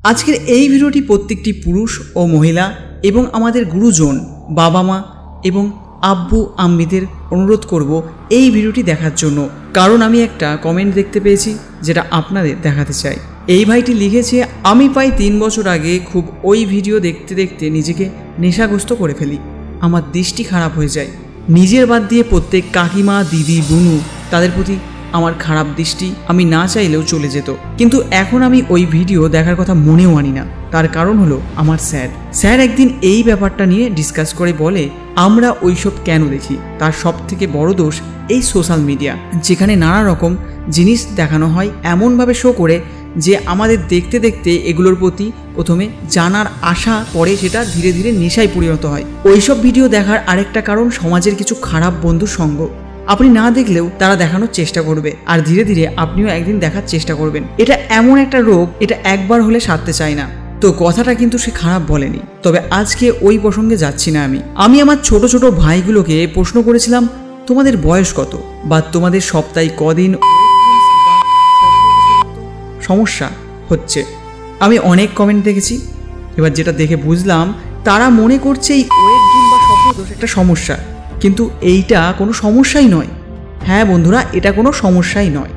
আজকের এই ভিডিওটি প্রত্যেকটি পুরুষ ও মহিলা এবং আমাদের গুরুজন, বাবা মা এবং আব্বু আম্মিদের অনুরোধ করব এই ভিডিওটি দেখার জন্য, কারণ আমি একটা কমেন্ট দেখতে পেয়েছি যেটা আপনাদের দেখাতে চাই। এই ভাইটি লিখেছে, আমি প্রায় 3 বছর আগে খুব ওই ভিডিও দেখতে দেখতে নিজেকে নেশাগ্রস্ত করে ফেলি। আমার দৃষ্টি খারাপ হয়ে যায়। নিজের বাদ দিয়ে প্রত্যেক কাকিমা, দিদি, বুনু তাদের প্রতি আমার খারাপ দৃষ্টি আমি না চাইলেও চলে যেত। কিন্তু এখন আমি ওই ভিডিও দেখার কথা মনেও আনি না। তার কারণ হলো আমার স্যার একদিন এই ব্যাপারটা নিয়ে ডিসকাস করে বলে, আমরা ওইসব কেন দেখি, তার সব থেকে বড় দোষ এই সোশ্যাল মিডিয়া, যেখানে নানা রকম জিনিস দেখানো হয় এমনভাবে শো করে যে আমাদের দেখতে দেখতে এগুলোর প্রতি প্রথমে জানার আশা, পরে সেটা ধীরে ধীরে নেশায় পরিণত হয়। ওইসব ভিডিও দেখার আরেকটা কারণ সমাজের কিছু খারাপ বন্ধুর সঙ্গ। আপনি না দেখলেও তারা দেখানোর চেষ্টা করবে, আর ধীরে ধীরে আপনিও একদিন দেখার চেষ্টা করবেন। এটা এমন একটা রোগ, এটা একবার হলে সারতে চায় না। তো কথাটা কিন্তু সে খারাপ বলেনি। তবে আজকে ওই প্রসঙ্গে যাচ্ছি না। আমি আমার ছোট ছোট ভাইগুলোকে প্রশ্ন করেছিলাম, তোমাদের বয়স কত, বা তোমাদের সপ্তাহে কদিন সমস্যা হচ্ছে। আমি অনেক কমেন্ট দেখেছি। এবার যেটা দেখে বুঝলাম, তারা মনে করছে এই ওয়েট গেইন বা স্বপ্নদোষ একটা সমস্যা, কিন্তু এইটা কোনো সমস্যাই নয়। হ্যাঁ বন্ধুরা, এটা কোনো সমস্যাই নয়।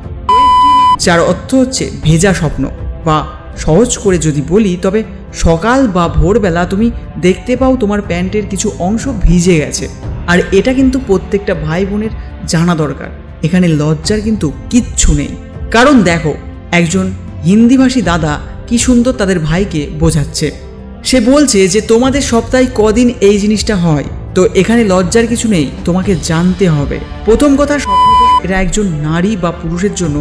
যার অর্থ হচ্ছে ভেজা স্বপ্ন, বা সহজ করে যদি বলি তবে সকাল বা ভোরবেলা তুমি দেখতে পাও তোমার প্যান্টের কিছু অংশ ভিজে গেছে। আর এটা কিন্তু প্রত্যেকটা ভাই বোনের জানা দরকার। এখানে লজ্জার কিন্তু কিচ্ছু নেই। কারণ দেখো, একজন হিন্দিভাষী দাদা কি সুন্দর তাদের ভাইকে বোঝাচ্ছে। সে বলছে যে তোমাদের সপ্তাহে কদিন এই জিনিসটা হয়, তো এখানে লজ্জার কিছু নেই, তোমাকে জানতে হবে। প্রথম কথা, স্বপ্নদোষ এটা একজন নারী বা পুরুষের জন্য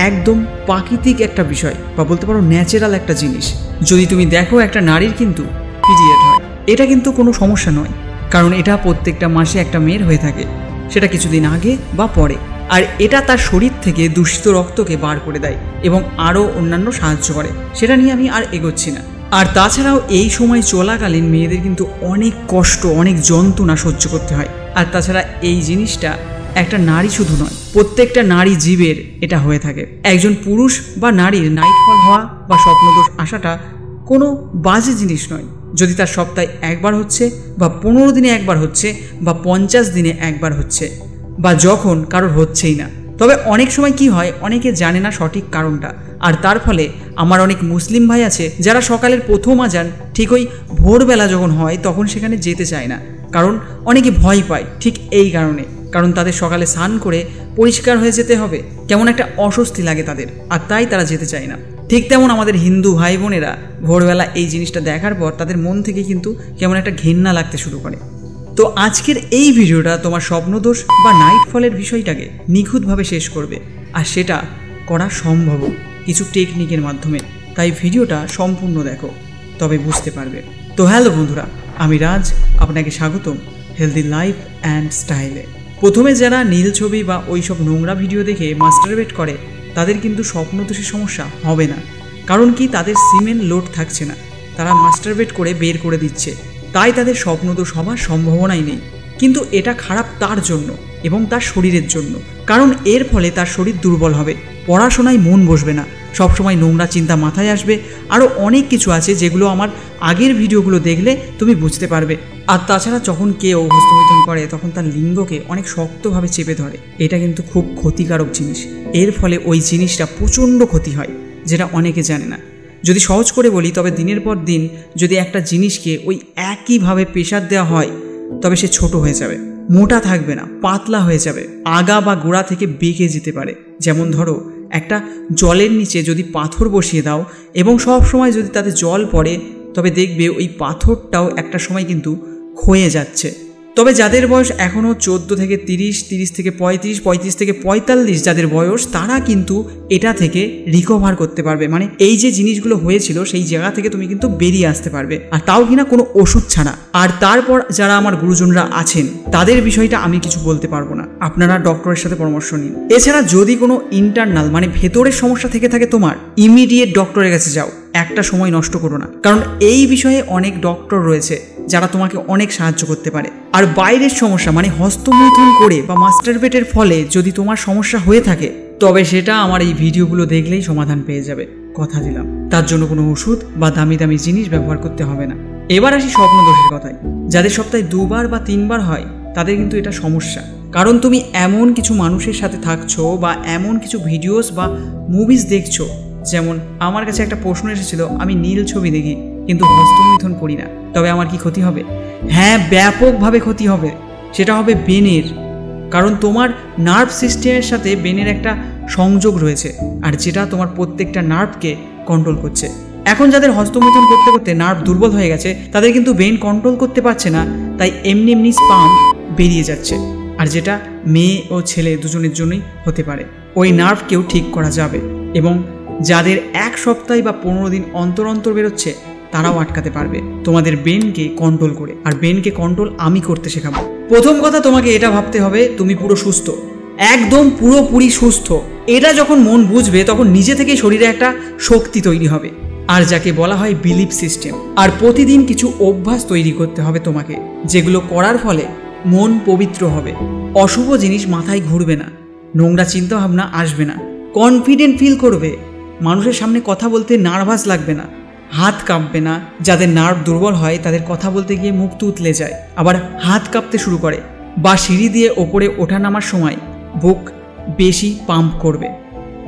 একদম প্রাকৃতিক একটা বিষয়, বা বলতে পারো ন্যাচারাল একটা জিনিস। যদি তুমি দেখো একটা নারীর কিন্তু পিরিয়ড হয়, এটা কিন্তু কোনো সমস্যা নয়, কারণ এটা প্রত্যেকটা মাসে একটা মেয়ের হয়ে থাকে, সেটা কিছুদিন আগে বা পরে। আর এটা তার শরীর থেকে দূষিত রক্তকে বার করে দেয় এবং আরও অন্যান্য সাহায্য করে। সেটা নিয়ে আমি আর এগোচ্ছি না। আর তাছাড়াও এই সময় চলাকালীন মেয়েদের কিন্তু অনেক কষ্ট, অনেক যন্ত্রণা সহ্য করতে হয়। আর তাছাড়া এই জিনিসটা একটা নারী শুধু নয়, প্রত্যেকটা নারী জীবের এটা হয়ে থাকে। একজন পুরুষ বা নারীর নাইটফল হওয়া বা স্বপ্নদোষ আসাটা কোনো বাজে জিনিস নয়। যদি তার সপ্তাহে একবার হচ্ছে, বা 15 দিনে একবার হচ্ছে, বা 50 দিনে একবার হচ্ছে, বা যখন কারোর হচ্ছেই না। তবে অনেক সময় কি হয়, অনেকে জানে না সঠিক কারণটা, আর তার ফলে আমার অনেক মুসলিম ভাই আছে যারা সকালের প্রথম আজান ঠিক ওই ভোরবেলা যখন হয় তখন সেখানে যেতে চায় না, কারণ অনেকে ভয় পায়। ঠিক এই কারণে, কারণ তাদের সকালে স্নান করে পরিষ্কার হয়ে যেতে হবে, কেমন একটা অস্বস্তি লাগে তাদের, আর তাই তারা যেতে চায় না। ঠিক তেমন আমাদের হিন্দু ভাই বোনেরা ভোরবেলা এই জিনিসটা দেখার পর তাদের মন থেকে কিন্তু কেমন একটা ঘেন্না লাগতে শুরু করে। তো আজকের এই ভিডিওটা তোমার স্বপ্নদোষ বা নাইটফলের বিষয়টাকে নিখুঁতভাবে শেষ করবে, আর সেটা করা সম্ভব কিছু টেকনিকের মাধ্যমে। তাই ভিডিওটা সম্পূর্ণ দেখো, তবে বুঝতে পারবে। তো হ্যালো বন্ধুরা, আমি রাজ, আপনাকে স্বাগতম হেলদি লাইফ অ্যান্ড স্টাইলে। প্রথমে যারা নীল ছবি বা ওইসব নোংরা ভিডিও দেখে মাস্টারবেট করে, তাদের কিন্তু স্বপ্নদোষের সমস্যা হবে না। কারণ কি, তাদের সিমেন লোড থাকছে না, তারা মাস্টারবেট করে বের করে দিচ্ছে, তাই তাদের স্বপ্নদোষ হওয়ার সম্ভাবনাই নেই। কিন্তু এটা খারাপ তার জন্য এবং তার শরীরের জন্য, কারণ এর ফলে তার শরীর দুর্বল হবে, পড়াশোনায় মন বসবে না, সবসময় নোংরা চিন্তা মাথায় আসবে, আরও অনেক কিছু আছে যেগুলো আমার আগের ভিডিওগুলো দেখলে তুমি বুঝতে পারবে। আর তাছাড়া যখন কেউ হস্তমৈথুন করে তখন তার লিঙ্গকে অনেক শক্তভাবে চেপে ধরে, এটা কিন্তু খুব ক্ষতিকারক জিনিস। এর ফলে ওই জিনিসটা প্রচণ্ড ক্ষতি হয়, যেটা অনেকে জানে না। যদি সহজ করে বলি, তবে দিনের পর দিন যদি একটা জিনিসকে ওই একইভাবে প্রেশার দেওয়া হয়, তবে সে ছোট হয়ে যাবে, মোটা থাকবে না, পাতলা হয়ে যাবে, আগা বা গোড়া থেকে বেঁকে যেতে পারে। যেমন ধরো, একটা জলের নিচে যদি পাথর বসিয়ে দাও এবং সব সময় যদি তাতে জল পড়ে, তবে দেখবে ওই পাথরটাও একটা সময় কিন্তু ক্ষয়ে যাচ্ছে। তবে যাদের বয়স এখনও 14 থেকে 30, 30 থেকে 35, 35 থেকে 45 যাদের বয়স, তারা কিন্তু এটা থেকে রিকভার করতে পারবে। মানে এই যে জিনিসগুলো হয়েছিল সেই জায়গা থেকে তুমি কিন্তু বেরিয়ে আসতে পারবে, আর তাও কিনা কোনো ওষুধ ছাড়া। আর তারপর যারা আমার গুরুজনরা আছেন তাদের বিষয়টা আমি কিছু বলতে পারবো না, আপনারা ডক্টরের সাথে পরামর্শ নিন। এছাড়া যদি কোনো ইন্টারনাল মানে ভেতরের সমস্যা থেকে থাকে তোমার, ইমিডিয়েট ডক্টরের কাছে যাও, একটা সময় নষ্ট করো না। কারণ এই বিষয়ে অনেক ডক্টর রয়েছে যারা তোমাকে অনেক সাহায্য করতে পারে। আর বাইরের সমস্যা মানে হস্তমৈথুন করে বা মাস্টারবেটের ফলে যদি তোমার সমস্যা হয়ে থাকে, তবে সেটা আমার এই ভিডিওগুলো দেখলেই সমাধান পেয়ে যাবে। কথা দিলাম, তার জন্য কোনো ওষুধ বা দামি দামি জিনিস ব্যবহার করতে হবে না। এবার আসি স্বপ্ন দোষের কথায়। যাদের সপ্তাহে 2 বার বা 3 বার হয় তাদের কিন্তু এটা সমস্যা, কারণ তুমি এমন কিছু মানুষের সাথে থাকছো বা এমন কিছু ভিডিওস বা মুভিজ দেখছো। যেমন আমার কাছে একটা প্রশ্ন এসেছিল, আমি নীল ছবি দেখি কিন্তু হস্তমৈথুন করি না, তবে আমার কি ক্ষতি হবে? হ্যাঁ, ব্যাপকভাবে ক্ষতি হবে। সেটা হবে ব্রেনের, কারণ তোমার নার্ভ সিস্টেমের সাথে ব্রেনের একটা সংযোগ রয়েছে, আর যেটা তোমার প্রত্যেকটা নার্ভকে কন্ট্রোল করছে। এখন যাদের হস্তমৈথুন করতে করতে নার্ভ দুর্বল হয়ে গেছে, তাদের কিন্তু ব্রেন কন্ট্রোল করতে পারছে না, তাই এমনি এমনি স্পাম বেরিয়ে যাচ্ছে, আর যেটা মেয়ে ও ছেলে দুজনের জন্যই হতে পারে। ওই নার্ভকেও ঠিক করা যাবে, এবং যাদের 1 সপ্তাহ বা 15 দিন অন্তর অন্তর বেরোচ্ছে তারাও আটকাতে পারবে তোমাদের ব্রেনকে কন্ট্রোল করে। আর ব্রেনকে কন্ট্রোল আমি করতে শেখাবো। প্রথম কথা, তোমাকে এটা ভাবতে হবে তুমি পুরো সুস্থ, একদম পুরোপুরি সুস্থ। এটা যখন মন বুঝবে তখন নিজে থেকেই শরীরে একটা শক্তি তৈরি হবে, আর যাকে বলা হয় বিলিফ সিস্টেম। আর প্রতিদিন কিছু অভ্যাস তৈরি করতে হবে তোমাকে, যেগুলো করার ফলে মন পবিত্র হবে, অশুভ জিনিস মাথায় ঘুরবে না, নোংরা চিন্তাভাবনা আসবে না, কনফিডেন্ট ফিল করবে, মানুষের সামনে কথা বলতে নার্ভাস লাগবে না, হাত কাঁপবে না। যাদের নার্ভ দুর্বল হয় তাদের কথা বলতে গিয়ে মুখ তুতলে যায়, আবার হাত কাঁপতে শুরু করে, বা সিঁড়ি দিয়ে ওপরে ওঠা নামার সময় বুক বেশি পাম্প করবে,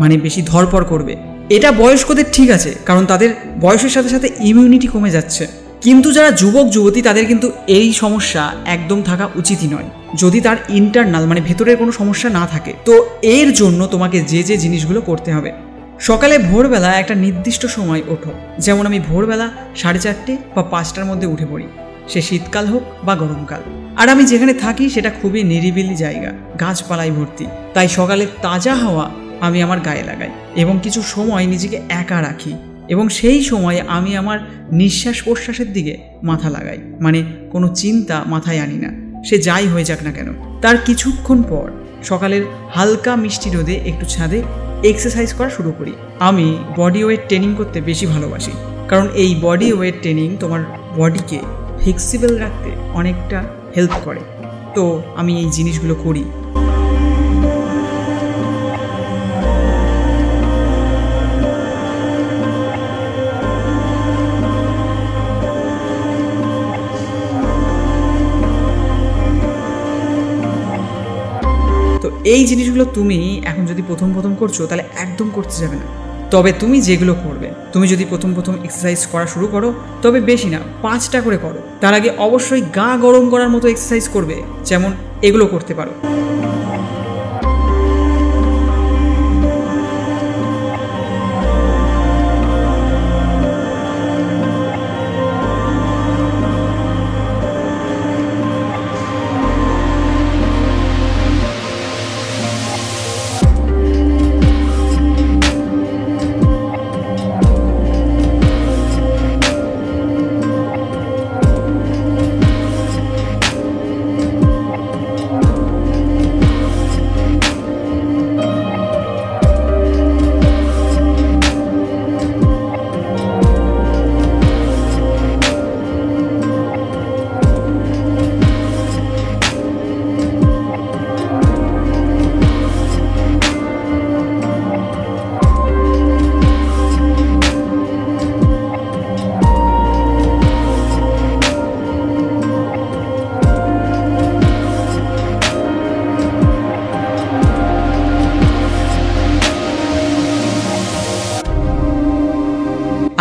মানে বেশি ধরপড় করবে। এটা বয়স্কদের ঠিক আছে, কারণ তাদের বয়সের সাথে সাথে ইমিউনিটি কমে যাচ্ছে। কিন্তু যারা যুবক যুবতী তাদের কিন্তু এই সমস্যা একদম থাকা উচিতই নয়, যদি তার ইন্টারনাল মানে ভেতরের কোনো সমস্যা না থাকে। তো এর জন্য তোমাকে যে যে জিনিসগুলো করতে হবে, সকালে ভোরবেলা একটা নির্দিষ্ট সময় ওঠো। যেমন আমি ভোরবেলা 4:30 বা 5টার মধ্যে উঠে পড়ি, সে শীতকাল হোক বা গরমকাল। আর আমি যেখানে থাকি সেটা খুবই নিরিবিলি জায়গা, গাছপালায় ভর্তি, তাই সকালে তাজা হাওয়া আমি আমার গায়ে লাগাই এবং কিছু সময় নিজেকে একা রাখি, এবং সেই সময়ে আমি আমার নিঃশ্বাস প্রশ্বাসের দিকে মাথা লাগাই, মানে কোনো চিন্তা মাথায় আনি না, সে যাই হয়ে যাক না কেন। তার কিছুক্ষণ পর সকালের হালকা মিষ্টি রোদে একটু ছাদে এক্সারসাইজ করা শুরু করি। আমি বডি ওয়েট ট্রেনিং করতে বেশি ভালোবাসি, কারণ এই বডি ওয়েট ট্রেনিং তোমার বডিকে ফ্লেক্সিবল রাখতে অনেকটা হেল্প করে। তো আমি এই জিনিসগুলো করি। তো এই জিনিসগুলো তুমি এখন যদি প্রথম করছো তাহলে একদম করতে যাবে না। তবে তুমি যেগুলো করবে, তুমি যদি প্রথম এক্সারসাইজ করা শুরু করো তবে বেশি না 5টা করে করো। তার আগে অবশ্যই গা গরম করার মতো এক্সারসাইজ করবে, যেমন এগুলো করতে পারো।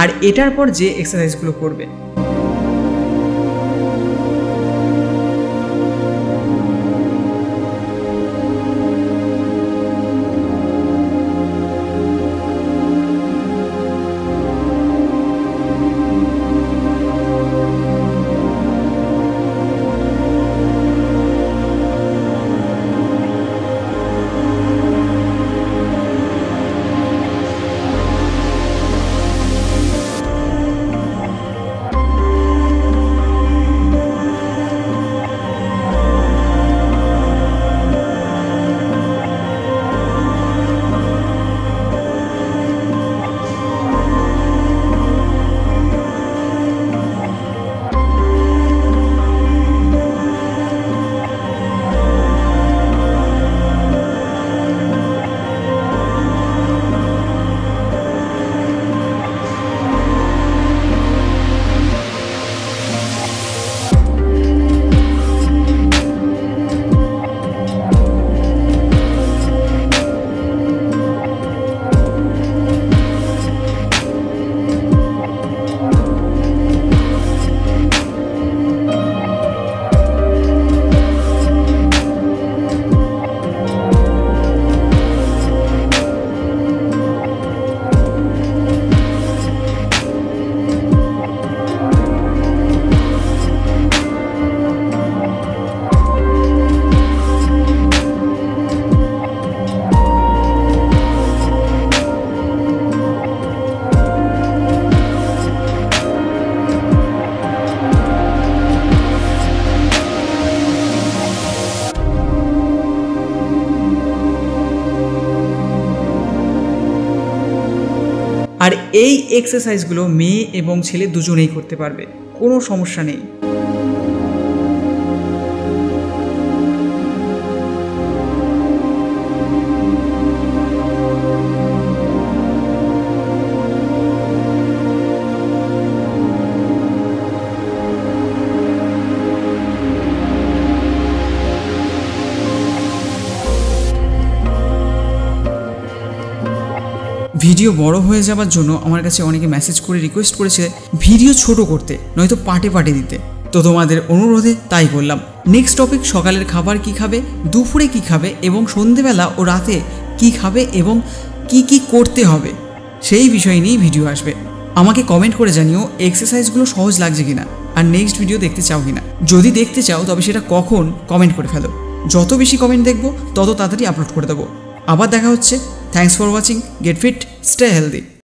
আর এটার পর যে এক্সারসাইজগুলো করবে, এক্সারসাইজগুলো মেয়ে এবং ছেলে দুজনেই করতে পারবে, কোনো সমস্যা নেই। ভিডিও বড় হয়ে যাওয়ার জন্য আমার কাছে অনেকে মেসেজ করে রিকোয়েস্ট করেছে ভিডিও ছোট করতে, নয়তো পার্টে পার্টে দিতে। তো তোমাদের অনুরোধে তাই করলাম। নেক্সট টপিক, সকালের খাবার কি খাবে, দুপুরে কি খাবে এবং সন্ধেবেলা ও রাতে কি খাবে এবং কি কি করতে হবে সেই বিষয় নিয়েই ভিডিও আসবে। আমাকে কমেন্ট করে জানিও এক্সারসাইজগুলো সহজ লাগছে কিনা আর নেক্সট ভিডিও দেখতে চাও কিনা। যদি দেখতে চাও তবে সেটা কখন কমেন্ট করে ফেলো, যত বেশি কমেন্ট দেখবো তত তাড়াতাড়ি আপলোড করে দেবো। আবার দেখা হচ্ছে। Thanks for watching. Get fit, stay healthy.